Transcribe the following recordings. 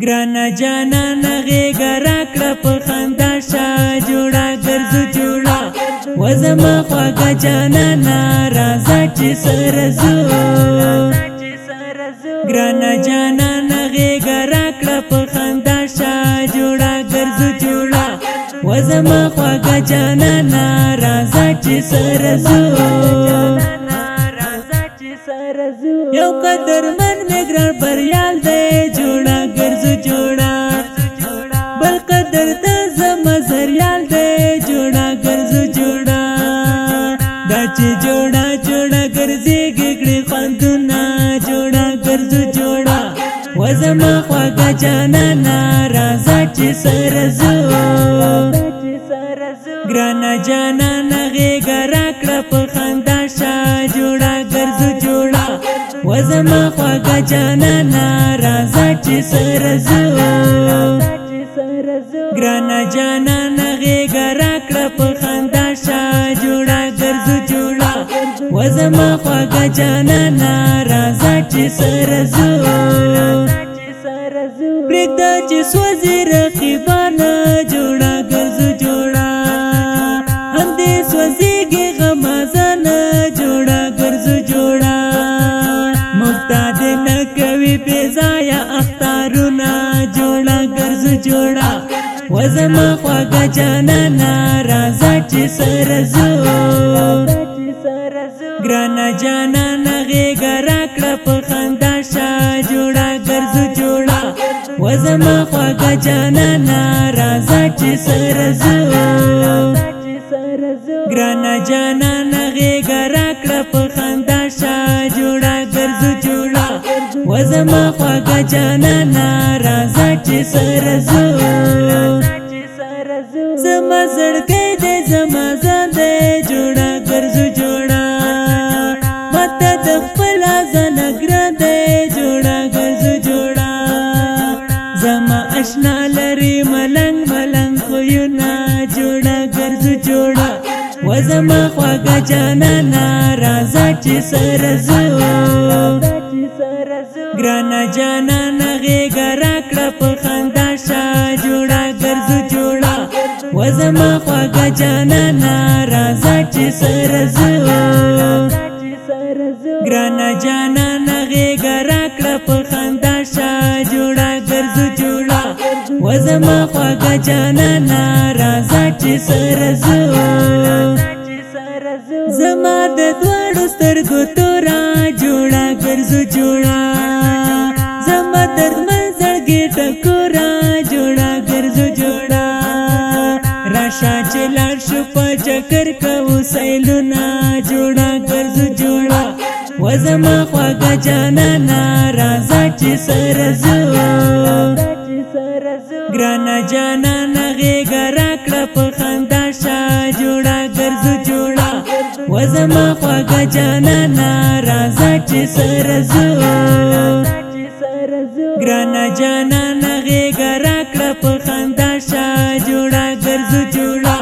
ګرانه جانانه غېږه راکړه په خندا شه جوړه ګرځو جوړه و زما خواږه جانانه راځه چې سره ځو ګرانه جانانه غېږه راکړه په خندا شه جوړه ګرځو جوړه و زما خواږه جانانه راځه چې سره ځو یو قدرمن مې ګران بریال دی جوړه ګرځو جوړه بل قدر ته زما زریال دی جوړه ګرځو جوړه دا چې جوړه جوړه ګرځېږي کړي خوندونه جوړه ګرځو جوړه و زما خواږه جانانه راځه چې سره ځو ګرانه جانانه غېږه راکړه په خندا شه جوړه ګرځو جوړه و زما خواږه جانانه راځه چې سره ځو ګرانه جانانه غېږه راکړه په خندا شه جوړه ګرځو جوړه و زما خواږه جانانه راځه چې سره ځو پرېږده چې سوځي رقیبانه جوړه ګرځو جوړه همدې سوځېږي غمازانه جوړه ګرځو جوړه مفتاد نه کوي بې ځایه اختارونه جوړه ګرځو جوړه و زما خواږه جانانه راځه چې سره ځو ګرانه جانانه غېږه راکړه په خندا شه جوړه ګرځو جوړه و زما خواږه جانانه راځه چې سره ځو ګرانه جانانه غېږه راکړه په خندا شه جوړه ګرځو جوړه و زما خواږه جانانه راځه چې سره ځو زما زړګی دی زما ځان دی جوړه ګرځو جوړه ماته د خپله ځانه ګران دی جوړه ګرځو جوړه زما اشنا لري ملنګ ملنګ خویونه جوړه ګرځو جوړه و زما خواږه جانانه راځه چې سره ځو ګرانه جانانه غېږه راکړه په خندا شه جوړه ګرځو جوړه و زما خواږه جانانه راځه چې سره ځو ګرانه جانانه غېږه راکړه په خندا شه جوړه ګرځو جوړه و زما خواږه جانانه راځه چې سره ځو زما د دواړو سترګو توره جوړه ګرځو جوړه زما دردمن زړګي ټکوره جوړه ګرځو جوړه راشه چې لاړ شو په چکر کوو سیلونه جوړه ګرځو جوړه و زما خواږه جانانه راځه چې سره ځو ګرانه جانانه غېږه راکړه په خندا شه جوړه ګرځو جوړه و زما خواږه جانانه راځه چې سره ځو ګرانه جانانه غېږه راکړه په خندا شه جوړه ګرځو جوړه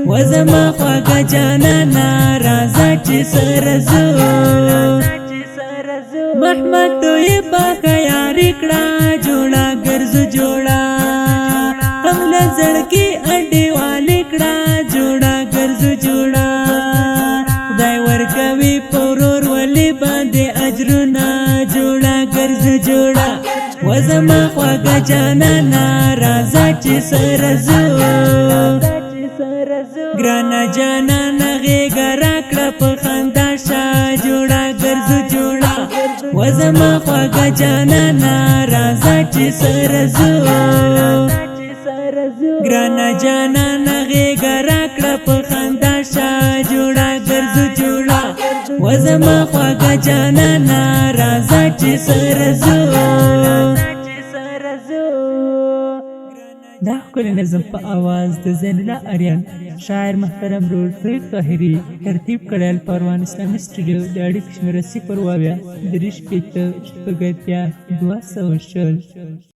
و زما خواږه جانانه راځه چې سره ځو محمد دوی باغه یاري کړه جوړه ګرځو جوړه هم له زړګي انډیوالي کړه جوړه ګرځو جوړه خدای ورکوي په ورورولۍ باندې اجرونه جوړه ګرځو جوړه و زما خواږه جانانه راځه چې سره ځو ګرانه جانانه غېږه راکړه په خندا شه جوړه ګرځو جوړه و زما خواږه جانانه راځه چې سره ځو ګرانه جانانه غېږه راکړه په خندا شه جوړه ګرځو جوړه و زما خواږه جانانه راځه چې سره ځو دا ښکلی نظم په آواز د زین الله اریان شاعر محترم رول فرید طاهري ترتیب کړی الپروان اسلامي سټوډیو د اړیکو شمېره 0 اویا 3 شپېته شپږ اتیا 200 شل